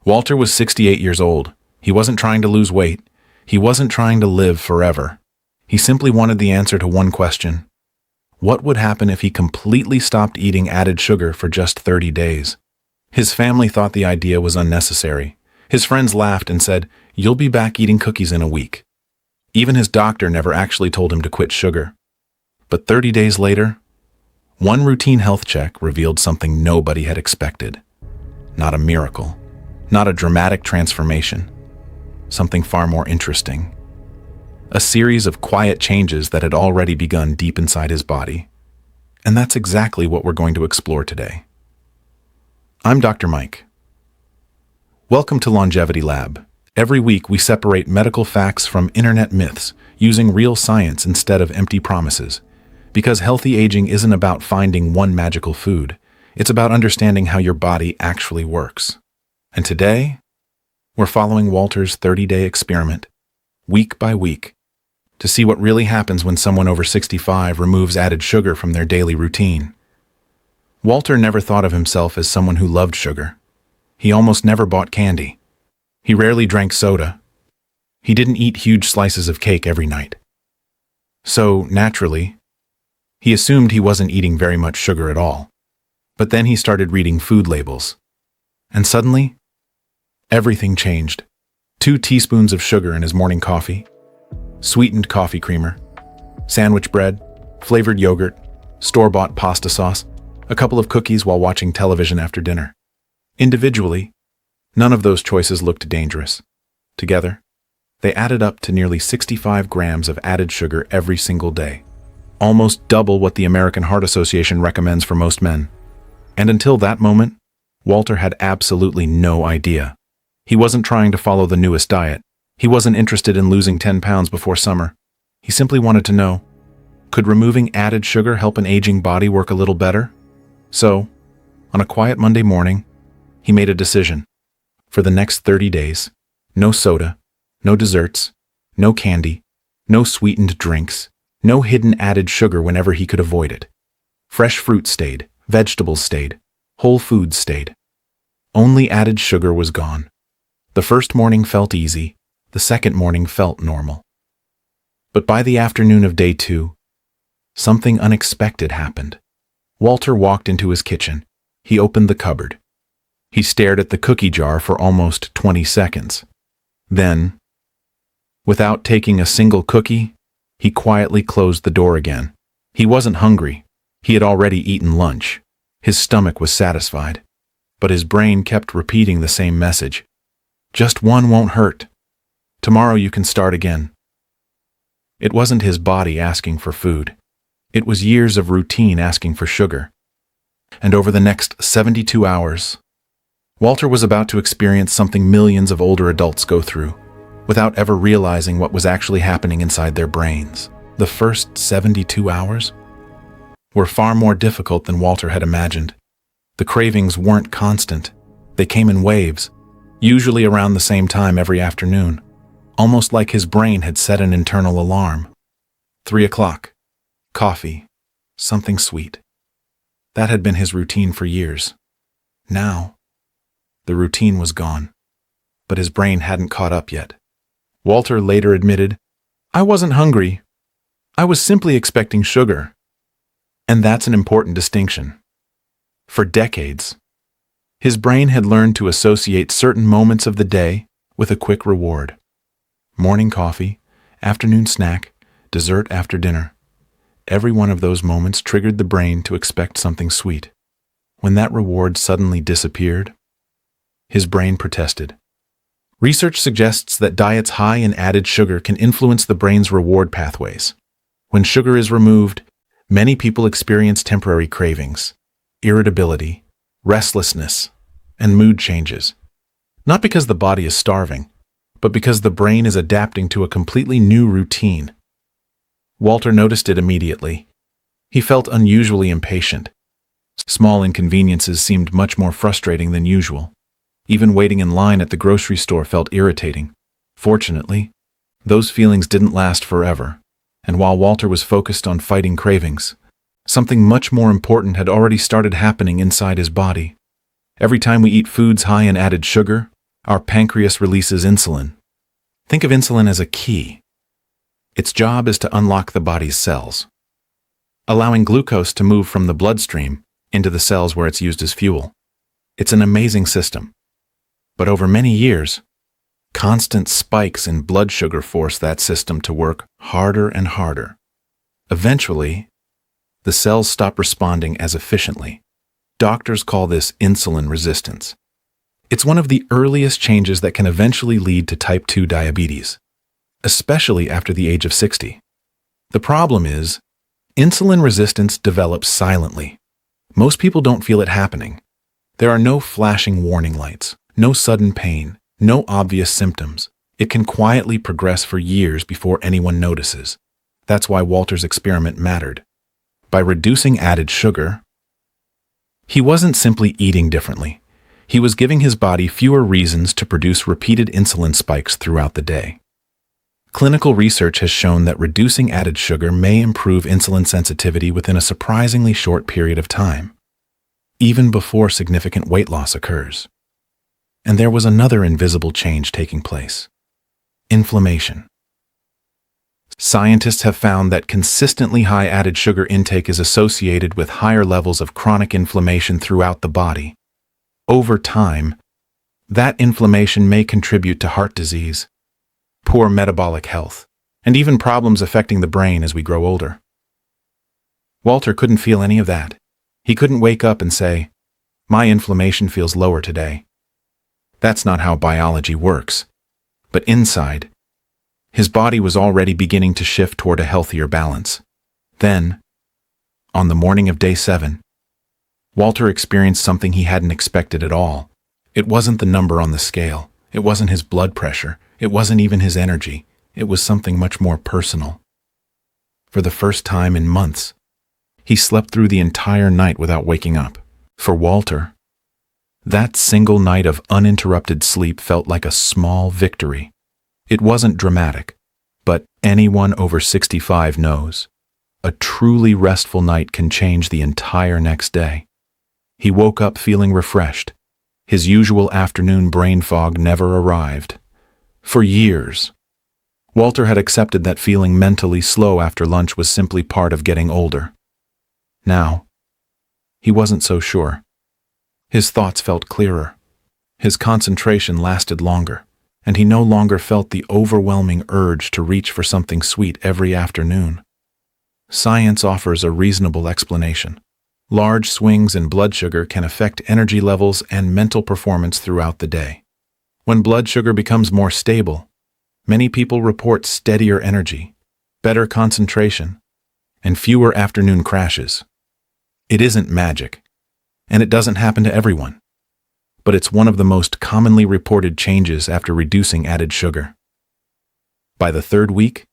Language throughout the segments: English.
Walter was 68 years old. He wasn't trying to lose weight. He wasn't trying to live forever. He simply wanted the answer to one question. What would happen if he completely stopped eating added sugar for just 30 days? His family thought the idea was unnecessary. His friends laughed and said, "You'll be back eating cookies in a week." Even his doctor never actually told him to quit sugar. But 30 days later, one routine health check revealed something nobody had expected. Not a miracle, not a dramatic transformation, something far more interesting. A series of quiet changes that had already begun deep inside his body. And that's exactly what we're going to explore today. I'm Dr. Mike. Welcome to Longevity Lab. Every week we separate medical facts from internet myths using real science instead of empty promises. Because healthy aging isn't about finding one magical food. It's about understanding how your body actually works. And today, we're following Walter's 30-day experiment, week by week, to see what really happens when someone over 65 removes added sugar from their daily routine. Walter never thought of himself as someone who loved sugar. He almost never bought candy. He rarely drank soda. He didn't eat huge slices of cake every night. So, naturally, he assumed he wasn't eating very much sugar at all. But then he started reading food labels. And suddenly, everything changed. 2 teaspoons of sugar in his morning coffee, sweetened coffee creamer, sandwich bread, flavored yogurt, store-bought pasta sauce, a couple of cookies while watching television after dinner. Individually, none of those choices looked dangerous. Together, they added up to nearly 65 grams of added sugar every single day, almost double what the American Heart Association recommends for most men. And until that moment, Walter had absolutely no idea. He wasn't trying to follow the newest diet. He wasn't interested in losing 10 pounds before summer. He simply wanted to know, could removing added sugar help an aging body work a little better? So, on a quiet Monday morning, he made a decision. For the next 30 days, no soda, no desserts, no candy, no sweetened drinks, no hidden added sugar whenever he could avoid it. Fresh fruit stayed, vegetables stayed, whole foods stayed. Only added sugar was gone. The first morning felt easy, the second morning felt normal. But by the afternoon of day 2, something unexpected happened. Walter walked into his kitchen. He opened the cupboard. He stared at the cookie jar for almost 20 seconds. Then, without taking a single cookie, he quietly closed the door again. He wasn't hungry. He had already eaten lunch. His stomach was satisfied. But his brain kept repeating the same message. Just one won't hurt. Tomorrow you can start again. It wasn't his body asking for food. It was years of routine asking for sugar. And over the next 72 hours, Walter was about to experience something millions of older adults go through, without ever realizing what was actually happening inside their brains. The first 72 hours were far more difficult than Walter had imagined. The cravings weren't constant. They came in waves, usually around the same time every afternoon, almost like his brain had set an internal alarm. 3 o'clock. Coffee. Something sweet. That had been his routine for years. Now, the routine was gone, but his brain hadn't caught up yet. Walter later admitted, "I wasn't hungry. I was simply expecting sugar." And that's an important distinction. For decades, his brain had learned to associate certain moments of the day with a quick reward. Morning coffee, afternoon snack, dessert after dinner. Every one of those moments triggered the brain to expect something sweet. When that reward suddenly disappeared, his brain protested. Research suggests that diets high in added sugar can influence the brain's reward pathways. When sugar is removed, many people experience temporary cravings, irritability, restlessness, and mood changes. Not because the body is starving, but because the brain is adapting to a completely new routine. Walter noticed it immediately. He felt unusually impatient. Small inconveniences seemed much more frustrating than usual. Even waiting in line at the grocery store felt irritating. Fortunately, those feelings didn't last forever, and while Walter was focused on fighting cravings, something much more important had already started happening inside his body. Every time we eat foods high in added sugar, Our pancreas releases insulin. Think of insulin as a key. Its job is to unlock the body's cells, allowing glucose to move from the bloodstream into the cells where it's used as fuel. It's an amazing system. But over many years, constant spikes in blood sugar force that system to work harder and harder. Eventually, the cells stop responding as efficiently. Doctors call this insulin resistance. It's one of the earliest changes that can eventually lead to type 2 diabetes, especially after the age of 60. The problem is, insulin resistance develops silently. Most people don't feel it happening. There are no flashing warning lights, no sudden pain, no obvious symptoms. It can quietly progress for years before anyone notices. That's why Walter's experiment mattered. By reducing added sugar, he wasn't simply eating differently. He was giving his body fewer reasons to produce repeated insulin spikes throughout the day. Clinical research has shown that reducing added sugar may improve insulin sensitivity within a surprisingly short period of time, even before significant weight loss occurs. And there was another invisible change taking place: inflammation. Scientists have found that consistently high added sugar intake is associated with higher levels of chronic inflammation throughout the body. Over time, that inflammation may contribute to heart disease, poor metabolic health, and even problems affecting the brain as we grow older. Walter couldn't feel any of that. He couldn't wake up and say, "My inflammation feels lower today." That's not how biology works. But inside, his body was already beginning to shift toward a healthier balance. Then, on the morning of day 7, Walter experienced something he hadn't expected at all. It wasn't the number on the scale. It wasn't his blood pressure. It wasn't even his energy. It was something much more personal. For the first time in months, he slept through the entire night without waking up. For Walter, that single night of uninterrupted sleep felt like a small victory. It wasn't dramatic, but anyone over 65 knows. A truly restful night can change the entire next day. He woke up feeling refreshed. His usual afternoon brain fog never arrived. For years, Walter had accepted that feeling mentally slow after lunch was simply part of getting older. Now, he wasn't so sure. His thoughts felt clearer. His concentration lasted longer, and he no longer felt the overwhelming urge to reach for something sweet every afternoon. Science offers a reasonable explanation. Large swings in blood sugar can affect energy levels and mental performance throughout the day. When blood sugar becomes more stable, many people report steadier energy, better concentration, and fewer afternoon crashes. It isn't magic, and it doesn't happen to everyone, but it's one of the most commonly reported changes after reducing added sugar. By the 3rd week,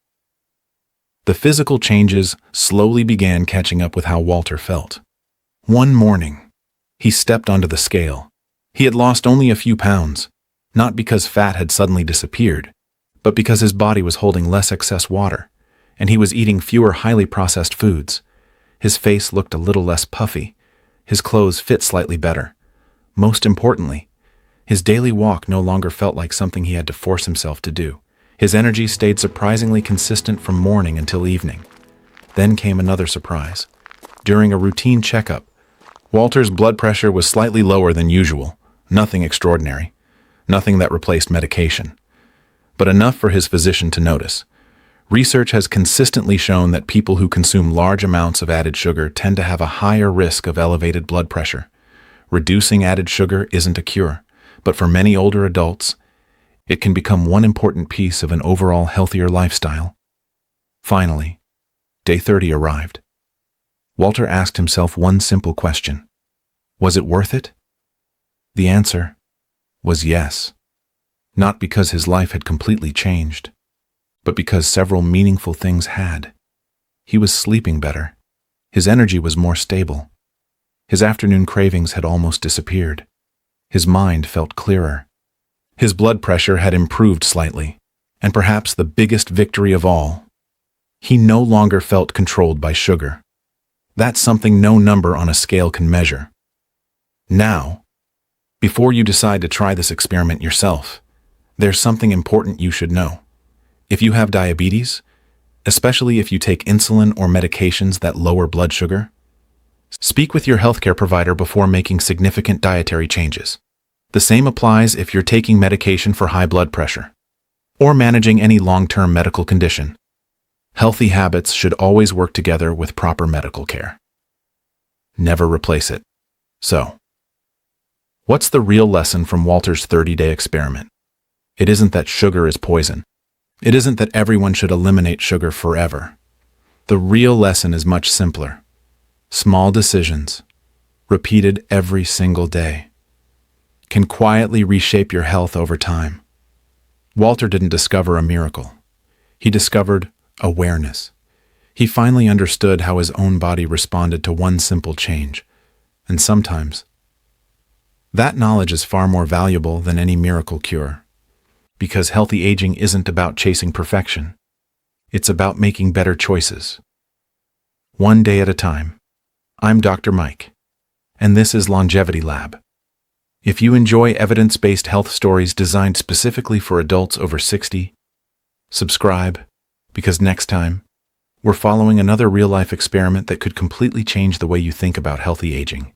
the physical changes slowly began catching up with how Walter felt. One morning, he stepped onto the scale. He had lost only a few pounds, not because fat had suddenly disappeared, but because his body was holding less excess water, and he was eating fewer highly processed foods. His face looked a little less puffy. His clothes fit slightly better. Most importantly, his daily walk no longer felt like something he had to force himself to do. His energy stayed surprisingly consistent from morning until evening. Then came another surprise. During a routine checkup, Walter's blood pressure was slightly lower than usual. Nothing extraordinary. Nothing that replaced medication. But enough for his physician to notice. Research has consistently shown that people who consume large amounts of added sugar tend to have a higher risk of elevated blood pressure. Reducing added sugar isn't a cure, but for many older adults, it can become one important piece of an overall healthier lifestyle. Finally, day 30 arrived. Walter asked himself one simple question. Was it worth it? The answer was yes. Not because his life had completely changed, but because several meaningful things had. He was sleeping better. His energy was more stable. His afternoon cravings had almost disappeared. His mind felt clearer. His blood pressure had improved slightly, and perhaps the biggest victory of all, he no longer felt controlled by sugar. That's something no number on a scale can measure. Now, Before you decide to try this experiment yourself, there's something important you should know. If you have diabetes, especially if you take insulin or medications that lower blood sugar, speak with your healthcare provider before making significant dietary changes. The same applies if you're taking medication for high blood pressure or managing any long-term medical condition. Healthy habits should always work together with proper medical care. Never replace it. So, what's the real lesson from Walter's 30-day experiment? It isn't that sugar is poison. It isn't that everyone should eliminate sugar forever. The real lesson is much simpler. Small decisions, repeated every single day, can quietly reshape your health over time. Walter didn't discover a miracle. He discovered awareness. He finally understood how his own body responded to one simple change. And sometimes, that knowledge is far more valuable than any miracle cure. Because healthy aging isn't about chasing perfection. It's about making better choices. One day at a time. I'm Dr. Mike, and this is Longevity Lab. If you enjoy evidence-based health stories designed specifically for adults over 60, subscribe, because next time, we're following another real-life experiment that could completely change the way you think about healthy aging.